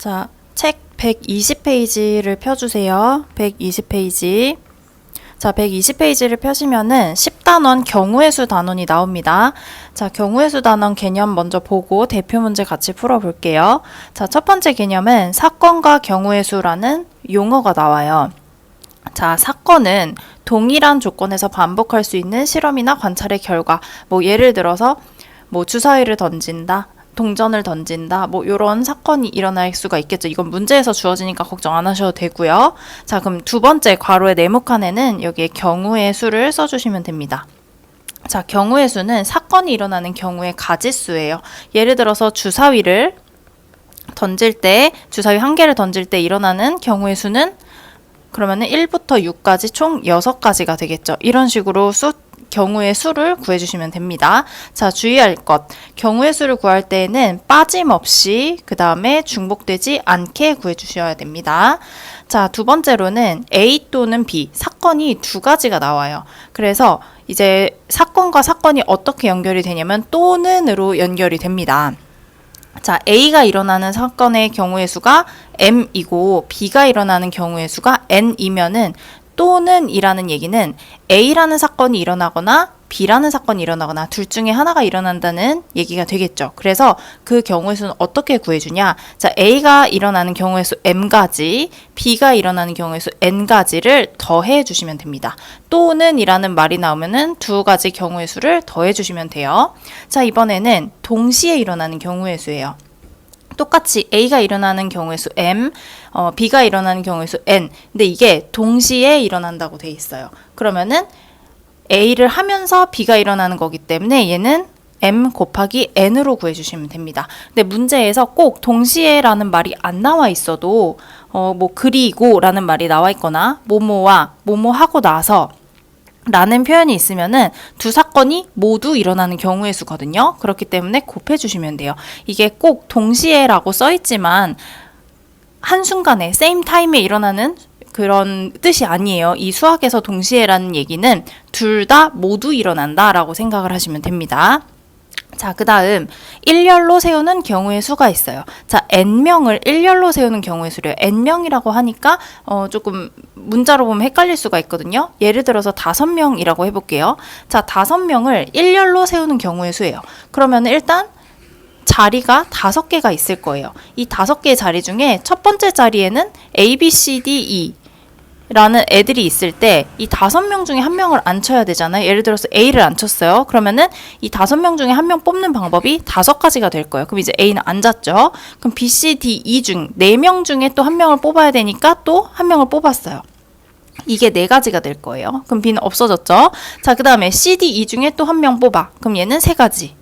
자, 책 120페이지를 펴주세요. 120페이지. 자, 120페이지를 펴시면은 10단원 경우의 수 단원이 나옵니다. 자, 경우의 수 단원 개념 먼저 보고 대표 문제 같이 풀어볼게요. 자, 첫 번째 개념은 사건과 경우의 수라는 용어가 나와요. 자, 사건은 동일한 조건에서 반복할 수 있는 실험이나 관찰의 결과, 예를 들어서 주사위를 던진다, 동전을 던진다, 요런 사건이 일어날 수가 있겠죠. 이건 문제에서 주어지니까 걱정 안 하셔도 되고요. 자, 그럼 두 번째 괄호의 네모칸에는 여기에 경우의 수를 써주시면 됩니다. 자, 경우의 수는 사건이 일어나는 경우의 가지수예요. 예를 들어서 주사위를 던질 때, 주사위 한 개를 던질 때 일어나는 경우의 수는 그러면은 1부터 6까지 총 6가지가 되겠죠. 이런 식으로 경우의 수를 구해주시면 됩니다. 자, 주의할 것. 경우의 수를 구할 때에는 빠짐없이 그 다음에 중복되지 않게 구해주셔야 됩니다. 자, 두 번째로는 A 또는 B, 사건이 두 가지가 나와요. 그래서 이제 사건과 사건이 어떻게 연결이 되냐면 또는으로 연결이 됩니다. 자, A가 일어나는 사건의 경우의 수가 M이고 B가 일어나는 경우의 수가 N이면은 또는 이라는 얘기는 A라는 사건이 일어나거나 B라는 사건이 일어나거나 둘 중에 하나가 일어난다는 얘기가 되겠죠. 그래서 그 경우의 수는 어떻게 구해주냐? 자, A가 일어나는 경우의 수 M가지, B가 일어나는 경우의 수 N가지를 더해 주시면 됩니다. 또는 이라는 말이 나오면은 두 가지 경우의 수를 더해 주시면 돼요. 자, 이번에는 동시에 일어나는 경우의 수예요. 똑같이 A가 일어나는 경우의 수 M, B가 일어나는 경우의 수 N. 근데 이게 동시에 일어난다고 돼 있어요. 그러면은 A를 하면서 B가 일어나는 거기 때문에 얘는 M 곱하기 N으로 구해주시면 됩니다. 근데 문제에서 꼭 동시에라는 말이 안 나와 있어도 그리고 라는 말이 나와 있거나 뭐뭐와 뭐뭐 하고 나서 라는 표현이 있으면은 두 사건이 모두 일어나는 경우의 수거든요. 그렇기 때문에 곱해주시면 돼요. 이게 꼭 동시에라고 써있지만 한순간에 same time에 일어나는 그런 뜻이 아니에요. 이 수학에서 동시에라는 얘기는 둘 다 모두 일어난다 라고 생각을 하시면 됩니다. 자, 그 다음 일렬로 세우는 경우의 수가 있어요. 자, n명을 일렬로 세우는 경우의 수래요. n명이라고 하니까 조금 문자로 보면 헷갈릴 수가 있거든요. 예를 들어서 5명이라고 해볼게요. 자, 5명을 일렬로 세우는 경우의 수예요. 그러면 일단 자리가 5개가 있을 거예요. 이 5개의 자리 중에 첫 번째 자리에는 A, B, C, D, E 라는 애들이 있을 때 이 5명 중에 한 명을 앉혀야 되잖아요. 예를 들어서 A를 앉혔어요. 그러면은 이 5명 중에 한 명 뽑는 방법이 5가지가 될 거예요. 그럼 이제 A는 앉았죠. 그럼 B, C, D, E 중 4명 중에 또 한 명을 뽑아야 되니까 또 한 명을 뽑았어요. 이게 4가지가 될 거예요. 그럼 B는 없어졌죠. 자, 그 다음에 C, D, E 중에 또 한 명 뽑아. 그럼 얘는 3가지.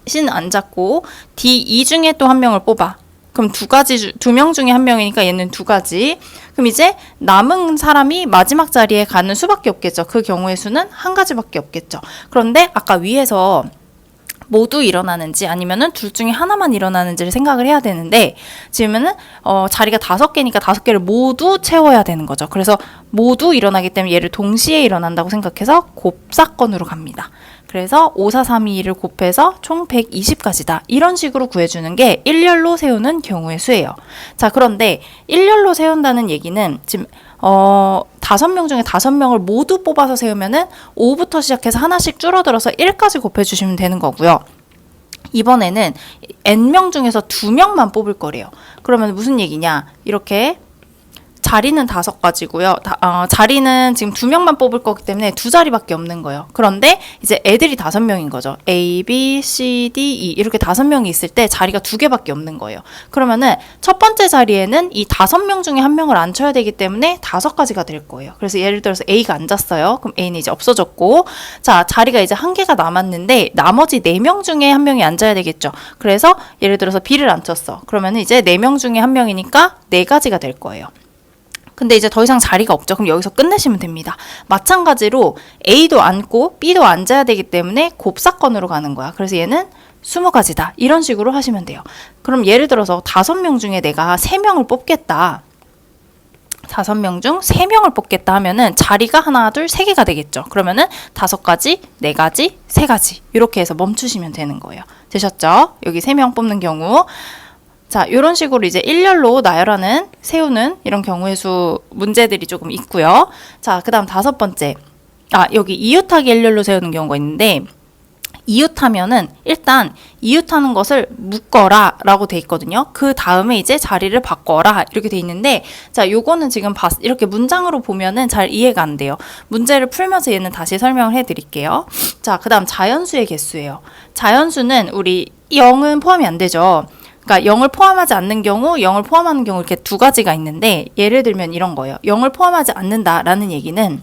C는 앉았고 D, E 중에 또 한 명을 뽑아. 그럼 2명 중에 한 명이니까 얘는 2가지. 그럼 이제 남은 사람이 마지막 자리에 가는 수밖에 없겠죠. 그 경우의 수는 1가지밖에 없겠죠. 그런데 아까 위에서 모두 일어나는지 아니면은 둘 중에 하나만 일어나는지를 생각을 해야 되는데 지금은 자리가 5개니까 5개를 모두 채워야 되는 거죠. 그래서 모두 일어나기 때문에 얘를 동시에 일어난다고 생각해서 곱사건으로 갑니다. 그래서 5, 4, 3, 2를 곱해서 총 120가지다. 이런 식으로 구해주는 게 일렬로 세우는 경우의 수예요. 자, 그런데 일렬로 세운다는 얘기는 지금 5명 중에 5명을 모두 뽑아서 세우면은 5부터 시작해서 하나씩 줄어들어서 1까지 곱해주시면 되는 거고요. 이번에는 n명 중에서 2명만 뽑을 거래요. 그러면 무슨 얘기냐? 이렇게 자리는 5가지고요. 자리는 지금 2명만 뽑을 거기 때문에 2자리밖에 없는 거예요. 그런데 이제 애들이 5명인 거죠. A, B, C, D, E 이렇게 5명이 있을 때 자리가 2개밖에 없는 거예요. 그러면은 첫 번째 자리에는 이 5명 중에 한 명을 앉혀야 되기 때문에 5가지가 될 거예요. 그래서 예를 들어서 A가 앉았어요. 그럼 A는 이제 없어졌고, 자, 자리가 이제 1개가 남았는데 나머지 4명 중에 한 명이 앉아야 되겠죠. 그래서 예를 들어서 B를 앉혔어. 그러면은 이제 4명 중에 한 명이니까 4가지가 될 거예요. 근데 이제 더 이상 자리가 없죠. 그럼 여기서 끝내시면 됩니다. 마찬가지로 A도 앉고 B도 앉아야 되기 때문에 곱사건으로 가는 거야. 그래서 얘는 20가지다. 이런 식으로 하시면 돼요. 그럼 예를 들어서 5명 중에 내가 3명을 뽑겠다. 5명 중 3명을 뽑겠다 하면은 자리가 하나, 둘, 3개가 되겠죠. 그러면은 5가지, 4가지, 3가지 이렇게 해서 멈추시면 되는 거예요. 되셨죠? 여기 3명 뽑는 경우. 자, 이런 식으로 이제 일렬로 나열하는, 세우는 이런 경우의 수 문제들이 조금 있고요. 자, 그 다음 5번째. 여기 이웃하기 일렬로 세우는 경우가 있는데, 이웃하면은 일단 이웃하는 것을 묶어라 라고 돼 있거든요. 그 다음에 이제 자리를 바꿔라 이렇게 돼 있는데, 자, 요거는 지금 이렇게 문장으로 보면은 잘 이해가 안 돼요. 문제를 풀면서 얘는 다시 설명을 해 드릴게요. 자, 그 다음 자연수의 개수예요. 자연수는 우리 0은 포함이 안 되죠. 그러니까 0을 포함하지 않는 경우, 0을 포함하는 경우 이렇게 두 가지가 있는데, 예를 들면 이런 거예요. 0을 포함하지 않는다라는 얘기는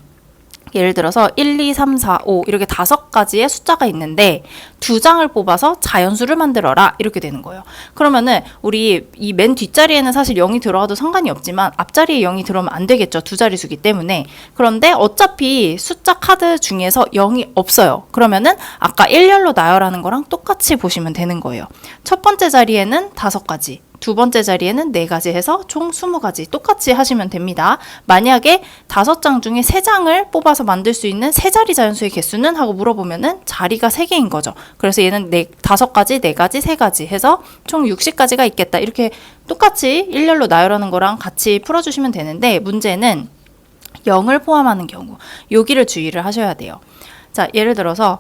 예를 들어서 1, 2, 3, 4, 5 이렇게 5가지의 숫자가 있는데 두 장을 뽑아서 자연수를 만들어라 이렇게 되는 거예요. 그러면은 우리 이 맨 뒷자리에는 사실 0이 들어가도 상관이 없지만 앞자리에 0이 들어오면 안 되겠죠. 두 자릿수기 때문에. 그런데 어차피 숫자 카드 중에서 0이 없어요. 그러면은 아까 일렬로 나열하는 거랑 똑같이 보시면 되는 거예요. 첫 번째 자리에는 5가지, 두 번째 자리에는 4가지 해서 총 20가지 똑같이 하시면 됩니다. 만약에 5장 중에 3장을 뽑아서 만들 수 있는 3자리 자연수의 개수는? 하고 물어보면은 자리가 3개인 거죠. 그래서 얘는 5가지, 4가지, 3가지 해서 총 60가지가 있겠다. 이렇게 똑같이 일렬로 나열하는 거랑 같이 풀어주시면 되는데, 문제는 0을 포함하는 경우 여기를 주의를 하셔야 돼요. 자, 예를 들어서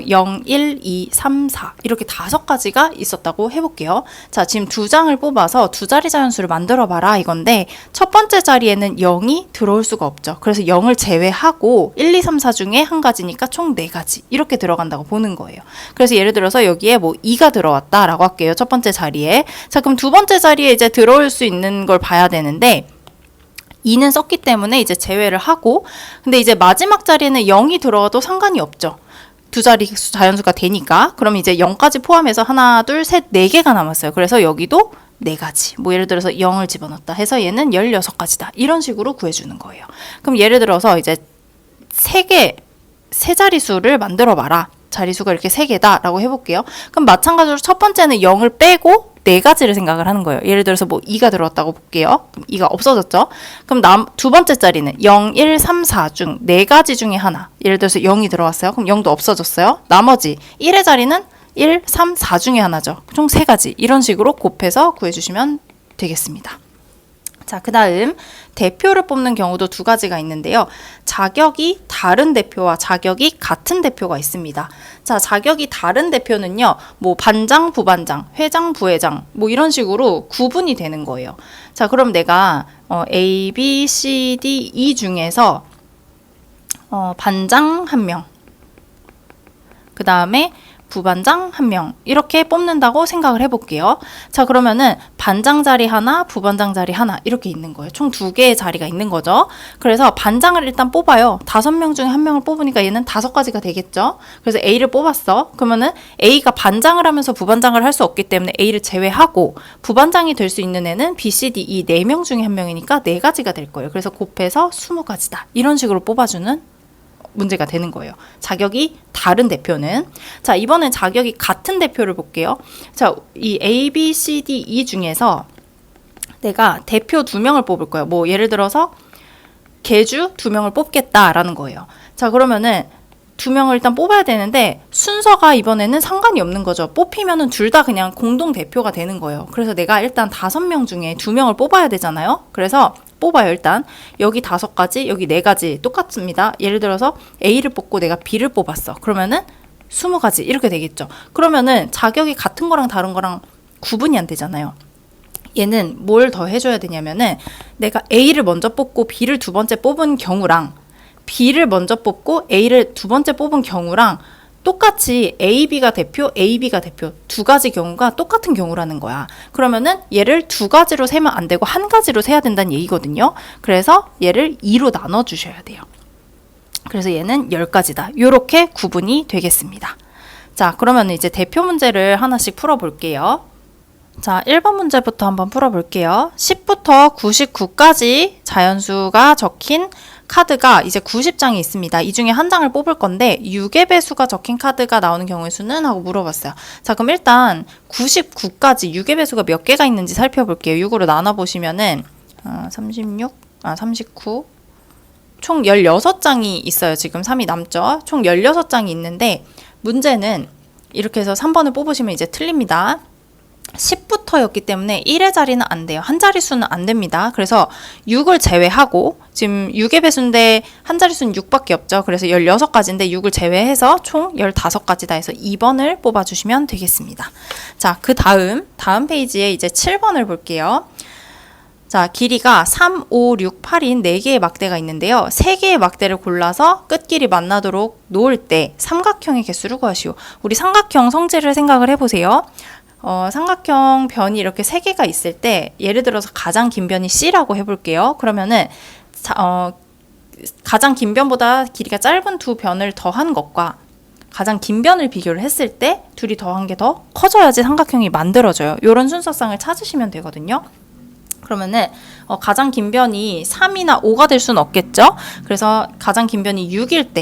0, 1, 2, 3, 4 이렇게 5가지가 있었다고 해볼게요. 자, 지금 2장을 뽑아서 두 자리 자연수를 만들어 봐라 이건데, 첫 번째 자리에는 0이 들어올 수가 없죠. 그래서 0을 제외하고 1, 2, 3, 4 중에 한 가지니까 총 4가지 이렇게 들어간다고 보는 거예요. 그래서 예를 들어서 여기에 뭐 2가 들어왔다라고 할게요. 첫 번째 자리에. 자, 그럼 두 번째 자리에 이제 들어올 수 있는 걸 봐야 되는데, 2는 썼기 때문에 이제 제외를 하고, 근데 이제 마지막 자리에는 0이 들어가도 상관이 없죠. 두 자리 자연수가 되니까. 그럼 이제 0까지 포함해서 하나, 둘, 셋, 4개가 남았어요. 그래서 여기도 4가지. 뭐 예를 들어서 0을 집어넣었다 해서 얘는 16가지다. 이런 식으로 구해주는 거예요. 그럼 예를 들어서 이제 3세 자릿수를 만들어 봐라. 자릿수가 이렇게 3개다 라고 해볼게요. 그럼 마찬가지로 첫 번째는 0을 빼고 4가지를 생각을 하는 거예요. 예를 들어서 뭐 2가 들어왔다고 볼게요. 그럼 2가 없어졌죠. 그럼 두 번째 자리는 0, 1, 3, 4 중 4가지 중에 하나. 예를 들어서 0이 들어왔어요. 그럼 0도 없어졌어요. 나머지 1의 자리는 1, 3, 4 중에 하나죠. 총 3가지. 이런 식으로 곱해서 구해주시면 되겠습니다. 자, 그 다음 대표를 뽑는 경우도 2가지가 있는데요. 자격이 다른 대표와 자격이 같은 대표가 있습니다. 자, 자격이 다른 대표는요, 뭐 반장, 부반장, 회장, 부회장 뭐 이런 식으로 구분이 되는 거예요. 자, 그럼 내가 A, B, C, D, E 중에서 반장 1명, 그 다음에 부반장 1명 이렇게 뽑는다고 생각을 해볼게요. 자, 그러면은 반장 자리 하나, 부반장 자리 하나 이렇게 있는 거예요. 총 2개의 자리가 있는 거죠. 그래서 반장을 일단 뽑아요. 5명 중에 1명을 뽑으니까 얘는 5가지가 되겠죠. 그래서 A를 뽑았어. 그러면은 A가 반장을 하면서 부반장을 할 수 없기 때문에 A를 제외하고 부반장이 될 수 있는 애는 B, C, D, E 4명 중에 1명이니까 4가지가 될 거예요. 그래서 곱해서 20가지다. 이런 식으로 뽑아주는 문제가 되는 거예요. 자격이 다른 대표는. 자, 이번엔 자격이 같은 대표를 볼게요. 자, 이 A, B, C, D, E 중에서 내가 대표 2명을 뽑을 거예요. 뭐 예를 들어서 계주 2명을 뽑겠다라는 거예요. 자, 그러면은 2명을 일단 뽑아야 되는데 순서가 이번에는 상관이 없는 거죠. 뽑히면은 둘 다 그냥 공동 대표가 되는 거예요. 그래서 내가 일단 5명 중에 2명을 뽑아야 되잖아요. 그래서 뽑아요. 일단 여기 5가지, 여기 4가지 똑같습니다. 예를 들어서 A를 뽑고 내가 B를 뽑았어. 그러면은 20가지 이렇게 되겠죠. 그러면은 자격이 같은 거랑 다른 거랑 구분이 안 되잖아요. 얘는 뭘 더 해줘야 되냐면은 내가 A를 먼저 뽑고 B를 두 번째 뽑은 경우랑 B를 먼저 뽑고 A를 두 번째 뽑은 경우랑 똑같이 A, B가 대표, A, B가 대표 2가지 경우가 똑같은 경우라는 거야. 그러면은 얘를 2가지로 세면 안 되고 1가지로 세야 된다는 얘기거든요. 그래서 얘를 2로 나눠 주셔야 돼요. 그래서 얘는 10가지다. 이렇게 구분이 되겠습니다. 자, 그러면 이제 대표 문제를 하나씩 풀어볼게요. 자, 1번 문제부터 한번 풀어볼게요. 10부터 99까지 자연수가 적힌 카드가 이제 90장이 있습니다. 이 중에 한 장을 뽑을 건데 6의 배수가 적힌 카드가 나오는 경우의 수는? 하고 물어봤어요. 자, 그럼 일단 99까지 6의 배수가 몇 개가 있는지 살펴볼게요. 6으로 나눠보시면은 39, 총 16장이 있어요. 지금 3이 남죠. 총 16장이 있는데 문제는 이렇게 해서 3번을 뽑으시면 이제 틀립니다. 10부터였기 때문에 1의 자리는 안 돼요. 한 자릿수는 안 됩니다. 그래서 6을 제외하고 지금 6의 배수인데 한 자릿수는 6밖에 없죠. 그래서 16가지인데 6을 제외해서 총 15가지다 해서 2번을 뽑아주시면 되겠습니다. 자, 그 다음 페이지에 이제 7번을 볼게요. 자, 길이가 3, 5, 6, 8인 4개의 막대가 있는데요. 3개의 막대를 골라서 끝길이 만나도록 놓을 때 삼각형의 개수를 구하시오. 우리 삼각형 성질을 생각을 해보세요. 삼각형 변이 이렇게 3개가 있을 때 예를 들어서 가장 긴 변이 C라고 해볼게요. 그러면은 가장 긴 변보다 길이가 짧은 두 변을 더한 것과 가장 긴 변을 비교를 했을 때 둘이 더한 게 더 커져야지 삼각형이 만들어져요. 이런 순서상을 찾으시면 되거든요. 그러면은 가장 긴 변이 3이나 5가 될 수는 없겠죠. 그래서 가장 긴 변이 6일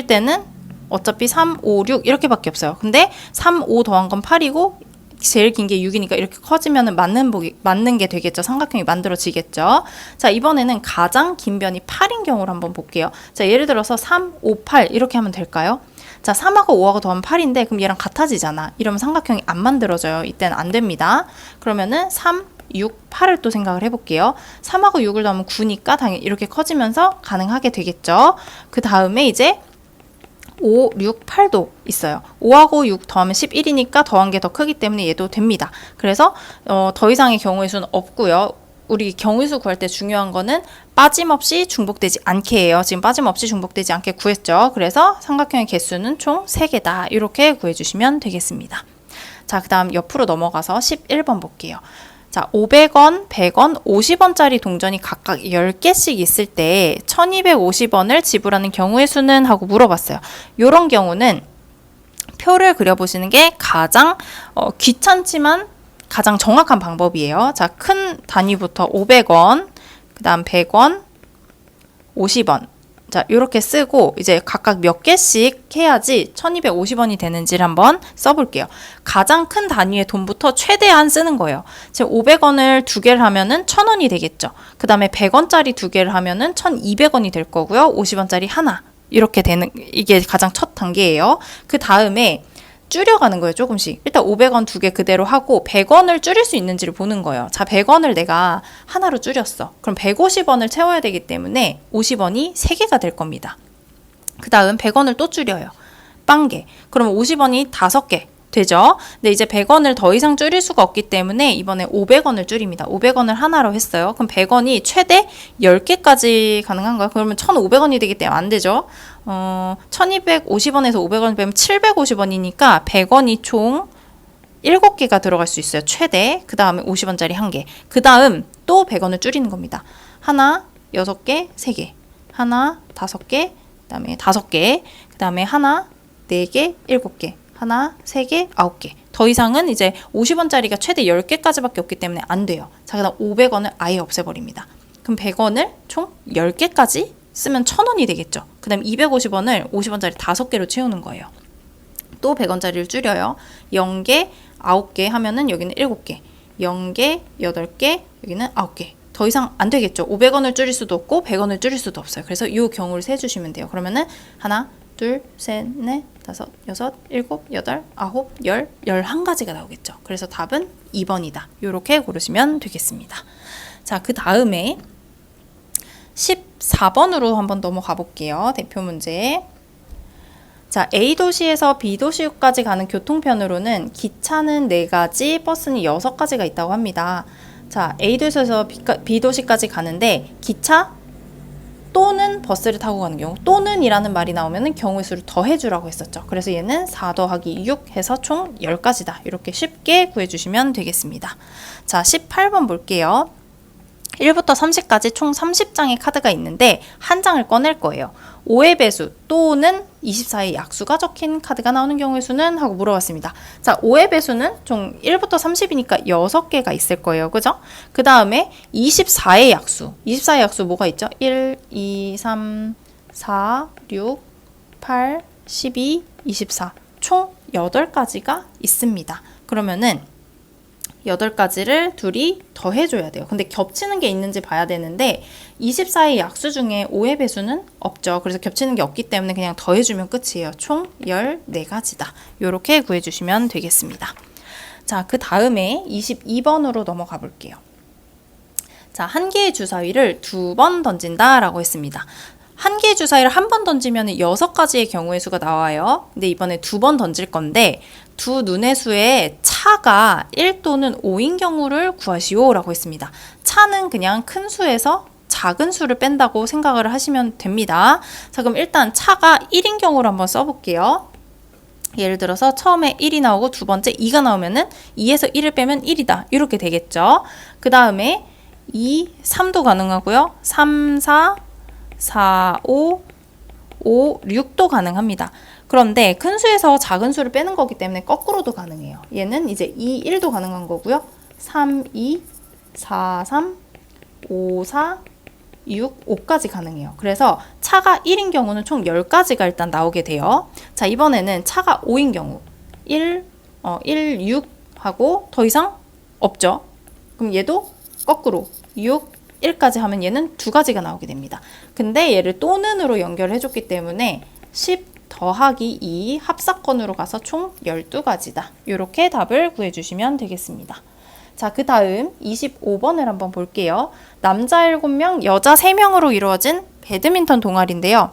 때는 어차피 3, 5, 6 이렇게밖에 없어요. 근데 3, 5 더한 건 8이고 제일 긴 게 6이니까 이렇게 커지면 맞는 게 되겠죠. 삼각형이 만들어지겠죠. 자, 이번에는 가장 긴 변이 8인 경우를 한번 볼게요. 자, 예를 들어서 3, 5, 8 이렇게 하면 될까요? 자, 3하고 5하고 더하면 8인데 그럼 얘랑 같아지잖아. 이러면 삼각형이 안 만들어져요. 이때는 안 됩니다. 그러면은 3, 6, 8을 또 생각을 해볼게요. 3하고 6을 더하면 9니까 당연히 이렇게 커지면서 가능하게 되겠죠. 그 다음에 이제 5, 6, 8도 있어요. 5하고 6 더하면 11이니까 더한 게 더 크기 때문에 얘도 됩니다. 그래서 더 이상의 경우의 수는 없고요. 우리 경우의 수 구할 때 중요한 거는 빠짐없이 중복되지 않게 해요. 지금 빠짐없이 중복되지 않게 구했죠. 그래서 삼각형의 개수는 총 3개다. 이렇게 구해주시면 되겠습니다. 자, 그 다음 옆으로 넘어가서 11번 볼게요. 자, 500원, 100원, 50원짜리 동전이 각각 10개씩 있을 때 1250원을 지불하는 경우의 수는? 하고 물어봤어요. 이런 경우는 표를 그려보시는 게 가장 귀찮지만 가장 정확한 방법이에요. 자, 큰 단위부터 500원, 그 다음 100원, 50원. 자, 이렇게 쓰고 이제 각각 몇 개씩 해야지 1250원이 되는지를 한번 써볼게요. 가장 큰 단위의 돈부터 최대한 쓰는 거예요. 지금 500원을 2개를 하면은 1000원이 되겠죠. 그 다음에 100원짜리 2개를 하면은 1200원이 될 거고요. 50원짜리 하나. 이렇게 되는, 이게 가장 첫 단계예요. 그 다음에 줄여가는 거예요. 조금씩. 일단 500원 2개 그대로 하고 100원을 줄일 수 있는지를 보는 거예요. 자, 100원을 내가 하나로 줄였어. 그럼 150원을 채워야 되기 때문에 50원이 3개가 될 겁니다. 그 다음 100원을 또 줄여요. 빵개. 그러면 50원이 5개 되죠. 근데 이제 100원을 더 이상 줄일 수가 없기 때문에 이번에 500원을 줄입니다. 500원을 하나로 했어요. 그럼 100원이 최대 10개까지 가능한가요? 그러면 1,500원이 되기 때문에 안 되죠. 1250원에서 500원 빼면 750원이니까 100원이 총 7개가 들어갈 수 있어요. 최대. 그 다음에 50원짜리 1개. 그 다음 또 100원을 줄이는 겁니다. 하나, 6개, 3개. 하나, 5개, 그 다음에 5개. 그 다음에 하나, 4개, 7개. 하나, 3개, 9개. 더 이상은 이제 50원짜리가 최대 10개까지밖에 없기 때문에 안 돼요. 자, 그 다음 500원을 아예 없애버립니다. 그럼 100원을 총 10개까지 쓰면 1000원이 되겠죠. 그 다음 250원을 50원짜리 5개로 채우는 거예요. 또 100원짜리를 줄여요. 0개, 9개 하면은 여기는 7개. 0개, 8개, 여기는 9개. 더 이상 안 되겠죠. 500원을 줄일 수도 없고 100원을 줄일 수도 없어요. 그래서 이 경우를 세주시면 돼요. 그러면은 하나, 둘, 셋, 넷, 다섯, 여섯, 일곱, 여덟, 아홉, 열, 11가지가 나오겠죠. 그래서 답은 2번이다. 이렇게 고르시면 되겠습니다. 자, 그 다음에 14번으로 한번 넘어가 볼게요. 대표 문제. 자, A도시에서 B도시까지 가는 교통편으로는 기차는 4가지, 버스는 6가지가 있다고 합니다. 자, A도시에서 B도시까지 가는데 기차 또는 버스를 타고 가는 경우, 또는 이라는 말이 나오면 경우의 수를 더해주라고 했었죠. 그래서 얘는 4 더하기 6 해서 총 10가지다. 이렇게 쉽게 구해주시면 되겠습니다. 자, 18번 볼게요. 1부터 30까지 총 30장의 카드가 있는데 한 장을 꺼낼 거예요. 5의 배수 또는 24의 약수가 적힌 카드가 나오는 경우의 수는? 하고 물어봤습니다. 자, 5의 배수는 총 1부터 30이니까 6개가 있을 거예요. 그죠? 그 다음에 24의 약수. 24의 약수 뭐가 있죠? 1, 2, 3, 4, 6, 8, 12, 24. 총 8가지가 있습니다. 그러면은 8가지를 둘이 더해줘야 돼요. 근데 겹치는 게 있는지 봐야 되는데 24의 약수 중에 5의 배수는 없죠. 그래서 겹치는 게 없기 때문에 그냥 더해주면 끝이에요. 총 14가지다. 이렇게 구해주시면 되겠습니다. 자, 그 다음에 22번으로 넘어가 볼게요. 자, 한 개의 주사위를 2번 던진다라고 했습니다. 한 개의 주사위를 한 번 던지면 6가지의 경우의 수가 나와요. 근데 이번에 2번 던질 건데 두 눈의 수의 차가 1 또는 5인 경우를 구하시오 라고 했습니다. 차는 그냥 큰 수에서 작은 수를 뺀다고 생각을 하시면 됩니다. 자, 그럼 일단 차가 1인 경우를 한번 써볼게요. 예를 들어서 처음에 1이 나오고 두 번째 2가 나오면은 2에서 1을 빼면 1이다. 이렇게 되겠죠. 그 다음에 2, 3도 가능하고요. 3, 4, 4, 5, 6도 가능합니다. 그런데 큰 수에서 작은 수를 빼는 거기 때문에 거꾸로도 가능해요. 얘는 이제 2, 1도 가능한 거고요. 3, 2, 4, 3, 5, 4, 6, 5까지 가능해요. 그래서 차가 1인 경우는 총 10가지가 일단 나오게 돼요. 자, 이번에는 차가 5인 경우 1, 6 하고 더 이상 없죠. 그럼 얘도 거꾸로 6, 1까지 하면 얘는 2가지가 나오게 됩니다. 근데 얘를 또는으로 연결해 줬기 때문에 10 더하기 2 합사건으로 가서 총 12가지다. 이렇게 답을 구해주시면 되겠습니다. 자, 그 다음 25번을 한번 볼게요. 남자 7명, 여자 3명으로 이루어진 배드민턴 동아리인데요.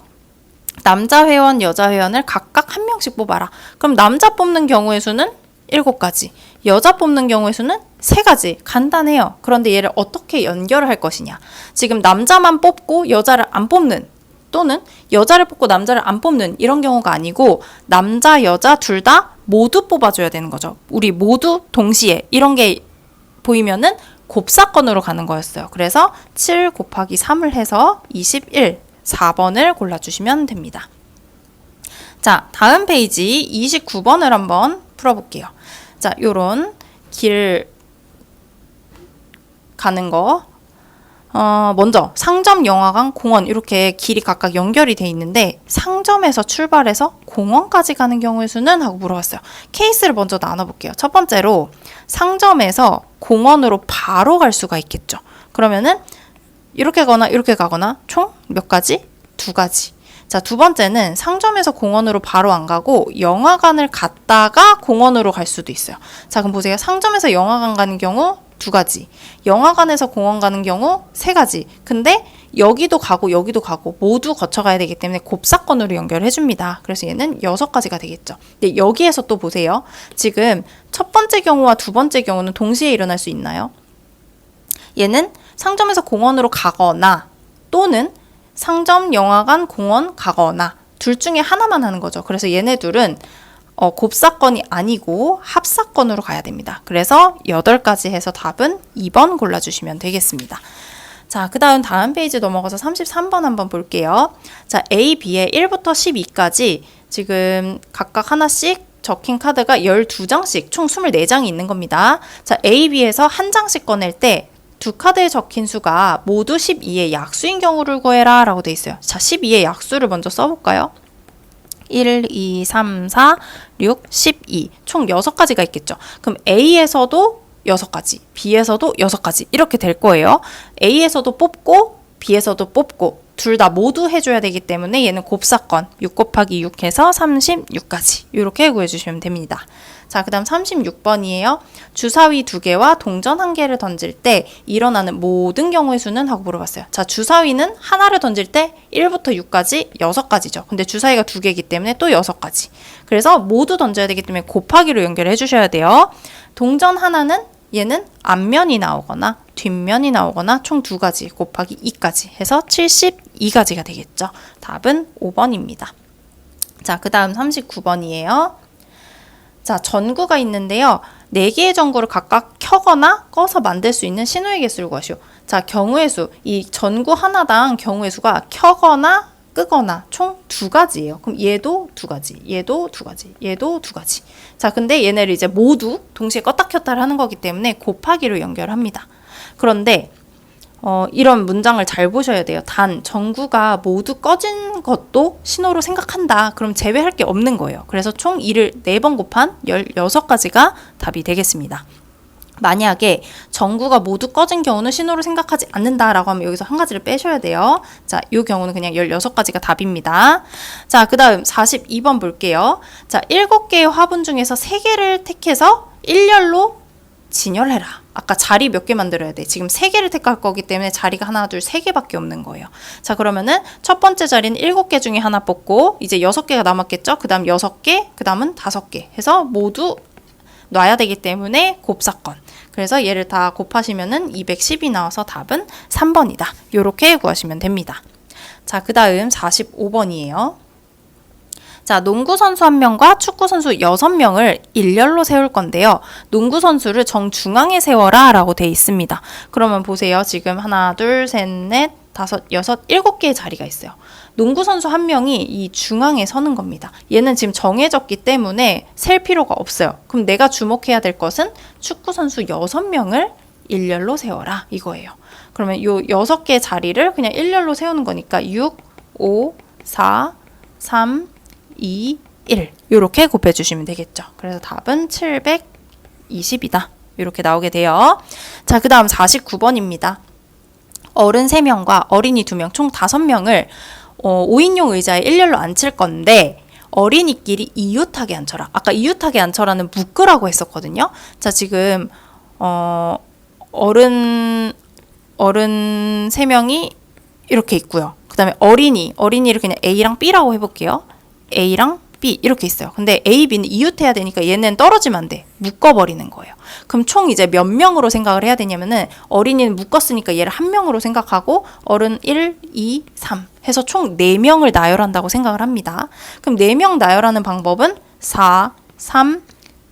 남자 회원, 여자 회원을 각각 1명씩 뽑아라. 그럼 남자 뽑는 경우의 수는 7가지, 여자 뽑는 경우의 수는 3가지. 간단해요. 그런데 얘를 어떻게 연결할 것이냐. 지금 남자만 뽑고 여자를 안 뽑는, 또는 여자를 뽑고 남자를 안 뽑는 이런 경우가 아니고 남자, 여자 둘 다 모두 뽑아줘야 되는 거죠. 우리 모두 동시에 이런 게 보이면은 곱사건으로 가는 거였어요. 그래서 7 곱하기 3을 해서 21, 4번을 골라주시면 됩니다. 자, 다음 페이지 29번을 한번 풀어볼게요. 자, 요런 길 가는 거 먼저 상점, 영화관, 공원 이렇게 길이 각각 연결이 돼 있는데 상점에서 출발해서 공원까지 가는 경우의 수는? 하고 물어봤어요. 케이스를 먼저 나눠볼게요. 첫 번째로 상점에서 공원으로 바로 갈 수가 있겠죠. 그러면은 이렇게 가거나 이렇게 가거나 총 몇 가지? 2가지. 자, 두 번째는 상점에서 공원으로 바로 안 가고 영화관을 갔다가 공원으로 갈 수도 있어요. 자, 그럼 보세요. 상점에서 영화관 가는 경우 2가지, 영화관에서 공원 가는 경우 3가지. 근데 여기도 가고 여기도 가고 모두 거쳐가야 되기 때문에 곱사건으로 연결해 줍니다. 그래서 얘는 6가지가 되겠죠. 근데 여기에서 또 보세요. 지금 첫 번째 경우와 두 번째 경우는 동시에 일어날 수 있나요? 얘는 상점에서 공원으로 가거나 또는 상점, 영화관, 공원 가거나 둘 중에 하나만 하는 거죠. 그래서 얘네 둘은 곱사건이 아니고 합사건으로 가야 됩니다. 그래서 8가지 해서 답은 2번 골라주시면 되겠습니다. 자, 그 다음 페이지 넘어가서 33번 한번 볼게요. 자, A, B에 1부터 12까지 지금 각각 하나씩 적힌 카드가 12장씩 총 24장이 있는 겁니다. 자, A, B에서 한 장씩 꺼낼 때 두 카드에 적힌 수가 모두 12의 약수인 경우를 구해라 라고 돼 있어요. 자, 12의 약수를 먼저 써볼까요? 1, 2, 3, 4, 6, 12. 총 6가지가 있겠죠. 그럼 A에서도 6가지, B에서도 6가지 이렇게 될 거예요. A에서도 뽑고 B에서도 뽑고 둘 다 모두 해줘야 되기 때문에 얘는 곱사건 6 곱하기 6 해서 36가지 이렇게 구해주시면 됩니다. 자, 그 다음 36번이에요. 주사위 2개와 동전 1개를 던질 때 일어나는 모든 경우의 수는? 하고 물어봤어요. 자, 주사위는 하나를 던질 때 1부터 6까지 6가지죠. 근데 주사위가 2개이기 때문에 또 6가지. 그래서 모두 던져야 되기 때문에 곱하기로 연결해 주셔야 돼요. 동전 하나는 얘는 앞면이 나오거나 뒷면이 나오거나 총 2가지 곱하기 2까지 해서 72가지가 되겠죠. 답은 5번입니다. 자, 그 다음 39번이에요. 자, 전구가 있는데요. 4개의 전구를 각각 켜거나 꺼서 만들 수 있는 신호의 개수를 구하시오. 자, 경우의 수. 이 전구 하나당 경우의 수가 켜거나 끄거나 총 2가지예요. 그럼 얘도 2가지, 얘도 2가지, 얘도 2가지. 자, 근데 얘네를 이제 모두 동시에 껐다 켰다를 하는 거기 때문에 곱하기로 연결합니다. 그런데 이런 문장을 잘 보셔야 돼요. 단, 전구가 모두 꺼진 것도 신호로 생각한다. 그럼 제외할 게 없는 거예요. 그래서 총 이를 4번 곱한 16가지가 답이 되겠습니다. 만약에 전구가 모두 꺼진 경우는 신호로 생각하지 않는다라고 하면 여기서 한 가지를 빼셔야 돼요. 자, 이 경우는 그냥 16가지가 답입니다. 자, 그 다음 42번 볼게요. 자, 7개의 화분 중에서 3개를 택해서 일렬로 진열해라. 아까 자리 몇 개 만들어야 돼? 지금 3개를 택할 거기 때문에 자리가 하나, 둘, 3개밖에 없는 거예요. 자, 그러면은 첫 번째 자리는 7개 중에 하나 뽑고 이제 6개가 남았겠죠? 그 다음 6개, 그 다음은 5개 해서 모두 놔야 되기 때문에 곱사건. 그래서 얘를 다 곱하시면은 210이 나와서 답은 3번이다. 요렇게 구하시면 됩니다. 자, 그 다음 45번이에요. 자, 농구 선수 1명과 축구 선수 6명을 일렬로 세울 건데요. 농구 선수를 정중앙에 세워라 라고 돼 있습니다. 그러면 보세요. 지금 하나, 둘, 셋, 넷, 다섯, 여섯, 7개의 자리가 있어요. 농구 선수 1명이 이 중앙에 서는 겁니다. 얘는 지금 정해졌기 때문에 셀 필요가 없어요. 그럼 내가 주목해야 될 것은 축구 선수 6명을 일렬로 세워라 이거예요. 그러면 요 6개의 자리를 그냥 일렬로 세우는 거니까 6, 5, 4, 3, 2, 1 이렇게 곱해주시면 되겠죠. 그래서 답은 720이다. 이렇게 나오게 돼요. 자, 그 다음 49번입니다. 어른 3명과 어린이 2명, 총 5명을 5인용 의자에 일렬로 앉힐 건데 어린이끼리 이웃하게 앉혀라. 아까 이웃하게 앉혀라는 묶으라고 했었거든요. 자, 지금 어른 3명이 이렇게 있고요. 그 다음에 어린이를 그냥 A랑 B라고 해볼게요. A랑 B 이렇게 있어요. 근데 A, B는 이웃해야 되니까 얘는 떨어지면 안 돼. 묶어버리는 거예요. 그럼 총 이제 몇 명으로 생각을 해야 되냐면은 어린이는 묶었으니까 얘를 1명으로 생각하고 어른 1, 2, 3 해서 총 4명을 나열한다고 생각을 합니다. 그럼 4명 나열하는 방법은 4, 3,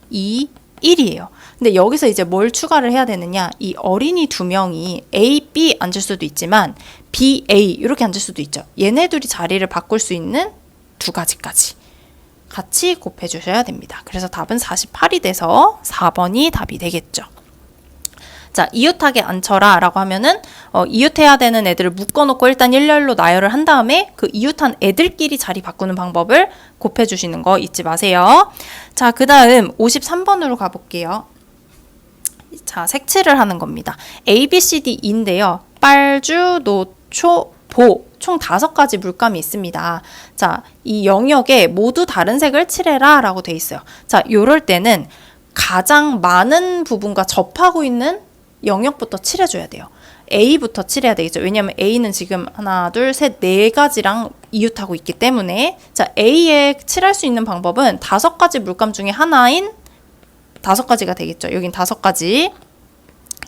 2, 1이에요. 근데 여기서 이제 뭘 추가를 해야 되느냐? 이 어린이 2명이 A, B 앉을 수도 있지만 B, A 이렇게 앉을 수도 있죠. 얘네들이 자리를 바꿀 수 있는 2가지까지 같이 곱해 주셔야 됩니다. 그래서 답은 48이 돼서 4번이 답이 되겠죠. 자, 이웃하게 앉혀라 라고 하면은 이웃해야 되는 애들을 묶어놓고 일단 일렬로 나열을 한 다음에 그 이웃한 애들끼리 자리 바꾸는 방법을 곱해 주시는 거 잊지 마세요. 자, 그 다음 53번으로 가볼게요. 자, 색칠을 하는 겁니다. A, B, C, D인데요. 빨주, 노초, 보 총 5가지 물감이 있습니다. 자, 이 영역에 모두 다른 색을 칠해라 라고 돼 있어요. 자, 요럴 때는 가장 많은 부분과 접하고 있는 영역부터 칠해줘야 돼요. A부터 칠해야 되겠죠. 왜냐하면 A는 지금 하나, 둘, 셋, 4가지랑 이웃하고 있기 때문에 자, A에 칠할 수 있는 방법은 5가지 물감 중에 하나인 5가지가 되겠죠. 여긴 5가지.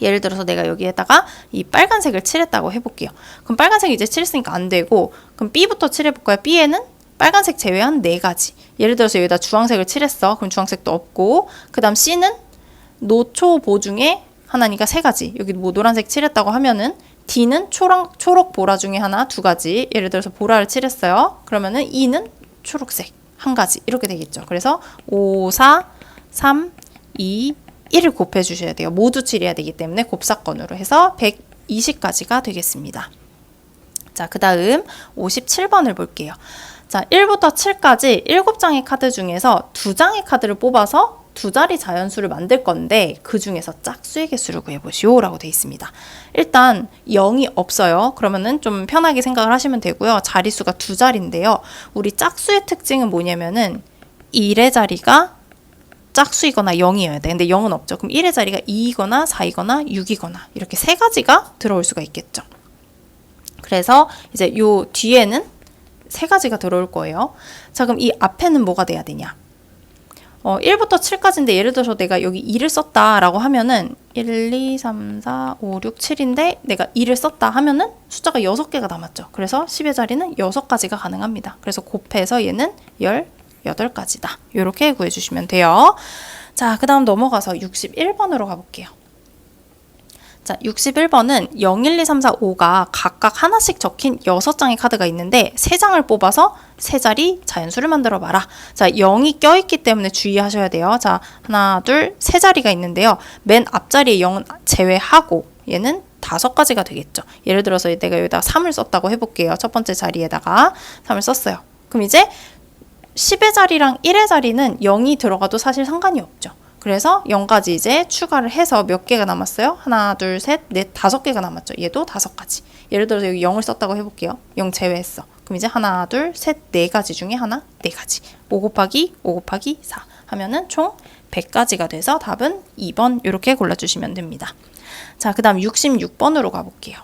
예를 들어서 내가 여기에다가 이 빨간색을 칠했다고 해볼게요. 그럼 빨간색 이제 칠했으니까 안 되고 그럼 B부터 칠해볼까요? B에는 빨간색 제외한 4가지. 예를 들어서 여기다 주황색을 칠했어. 그럼 주황색도 없고 그 다음 C는 노초보 중에 하나니까 3가지. 여기 뭐 노란색 칠했다고 하면은 D는 초록 보라 중에 하나 2가지. 예를 들어서 보라를 칠했어요. 그러면은 E는 초록색 1가지. 이렇게 되겠죠. 그래서 5, 4, 3, 2, 1을 곱해 주셔야 돼요. 모두 칠해야 되기 때문에 곱사건으로 해서 120가지가 되겠습니다. 자, 그 다음 57번을 볼게요. 자, 1부터 7까지 7장의 카드 중에서 2장의 카드를 뽑아서 2자리 자연수를 만들 건데 그 중에서 짝수의 개수를 구해보시오 라고 되어 있습니다. 일단 0이 없어요. 그러면은 좀 편하게 생각을 하시면 되고요. 자릿수가 2자리인데요. 우리 짝수의 특징은 뭐냐면은 1의 자리가 짝수이거나 0이어야 돼. 근데 0은 없죠. 그럼 1의 자리가 2이거나 4이거나 6이거나 이렇게 3가지가 들어올 수가 있겠죠. 그래서 이제 요 뒤에는 3가지가 들어올 거예요. 자, 그럼 이 앞에는 뭐가 돼야 되냐? 1부터 7까지인데 예를 들어서 내가 여기 2를 썼다라고 하면은 1, 2, 3, 4, 5, 6, 7인데 내가 2를 썼다 하면은 숫자가 6개가 남았죠. 그래서 10의 자리는 6가지가 가능합니다. 그래서 곱해서 얘는 18가지다. 이렇게 구해주시면 돼요. 자, 그 다음 넘어가서 61번으로 가볼게요. 자, 61번은 0, 1, 2, 3, 4, 5가 각각 하나씩 적힌 6장의 카드가 있는데 3장을 뽑아서 3자리 자연수를 만들어 봐라. 자, 0이 껴있기 때문에 주의하셔야 돼요. 자, 하나, 둘, 3자리가 있는데요. 맨 앞자리에 0은 제외하고 얘는 5가지가 되겠죠. 예를 들어서 내가 여기다가 3을 썼다고 해볼게요. 첫 번째 자리에다가 3을 썼어요. 그럼 이제 10의 자리랑 1의 자리는 0이 들어가도 사실 상관이 없죠. 그래서 0까지 이제 추가를 해서 몇 개가 남았어요? 하나, 둘, 셋, 넷, 5개가 남았죠. 얘도 5가지. 예를 들어서 여기 0을 썼다고 해볼게요. 0 제외했어. 그럼 이제 하나, 둘, 셋, 4가지 중에 하나, 4가지. 5 곱하기 5 곱하기 4 하면은 총 100가지가 돼서 답은 2번 이렇게 골라주시면 됩니다. 자, 그 다음 66번으로 가볼게요.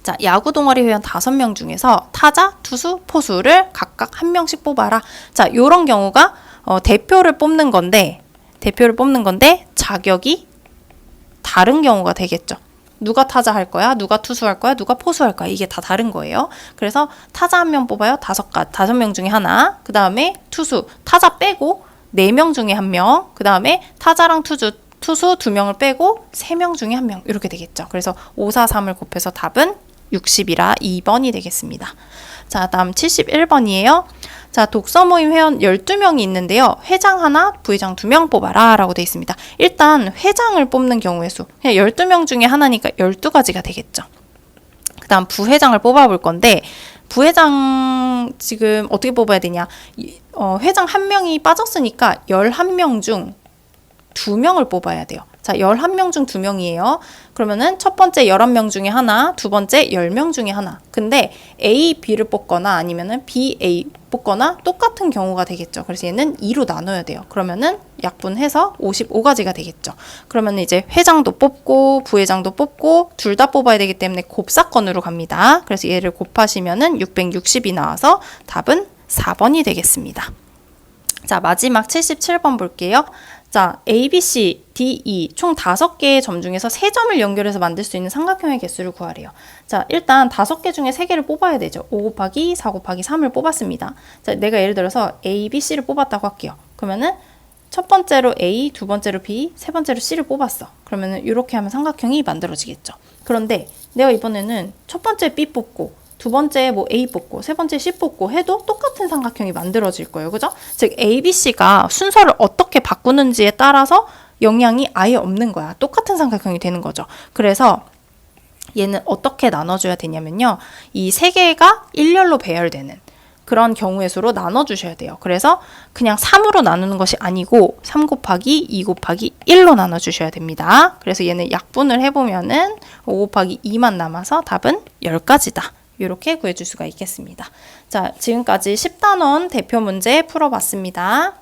자, 야구 동아리 회원 5명 중에서 타자, 투수, 포수를 각각 1명씩 뽑아라. 자, 요런 경우가 대표를 뽑는 건데 자격이 다른 경우가 되겠죠. 누가 타자 할 거야? 누가 투수 할 거야? 누가 포수 할 거야? 이게 다 다른 거예요. 그래서 타자 1명 뽑아요. 5명 중에 하나. 그 다음에 투수, 타자 빼고 4명 중에 1명. 그 다음에 타자랑 투수 2명을 빼고 3명 중에 1명. 이렇게 되겠죠. 그래서 5, 4, 3을 곱해서 답은 60이라 2번이 되겠습니다. 자, 다음 71번이에요. 자, 독서 모임 회원 12명이 있는데요. 회장 하나, 부회장 2명 뽑아라 라고 되어 있습니다. 일단 회장을 뽑는 경우의 수, 그냥 12명 중에 하나니까 12가지가 되겠죠. 그 다음 부회장을 뽑아볼 건데, 부회장 지금 어떻게 뽑아야 되냐. 회장 1명이 빠졌으니까 11명 중 2명을 뽑아야 돼요. 자, 11명 중 2명이에요. 그러면은 첫 번째 11명 중에 하나, 두 번째 10명 중에 하나. 근데 A, B를 뽑거나 아니면은 B, A 뽑거나 똑같은 경우가 되겠죠. 그래서 얘는 2로 나눠야 돼요. 그러면은 약분해서 55가지가 되겠죠. 그러면 이제 회장도 뽑고 부회장도 뽑고 둘 다 뽑아야 되기 때문에 곱사건으로 갑니다. 그래서 얘를 곱하시면은 660이 나와서 답은 4번이 되겠습니다. 자, 마지막 77번 볼게요. 자, A, B, C, D, E 총 5개의 점 중에서 3점을 연결해서 만들 수 있는 삼각형의 개수를 구하래요. 자, 일단 5개 중에 3개를 뽑아야 되죠. 5 곱하기 4 곱하기 3을 뽑았습니다. 자, 내가 예를 들어서 A, B, C를 뽑았다고 할게요. 그러면은 첫 번째로 A, 두 번째로 B, 세 번째로 C를 뽑았어. 그러면은 이렇게 하면 삼각형이 만들어지겠죠. 그런데 내가 이번에는 첫 번째 B 뽑고 두 번째 뭐 A 뽑고 세 번째 C 뽑고 해도 똑같은 삼각형이 만들어질 거예요. 그죠? 즉 A, B, C가 순서를 어떻게 바꾸는지에 따라서 영향이 아예 없는 거야. 똑같은 삼각형이 되는 거죠. 그래서 얘는 어떻게 나눠줘야 되냐면요. 이 3개가 일렬로 배열되는 그런 경우의 수로 나눠주셔야 돼요. 그래서 그냥 3으로 나누는 것이 아니고 3 곱하기 2 곱하기 1로 나눠주셔야 됩니다. 그래서 얘는 약분을 해보면은 5 곱하기 2만 남아서 답은 10가지다. 이렇게 구해줄 수가 있겠습니다. 자, 지금까지 10단원 대표 문제 풀어봤습니다.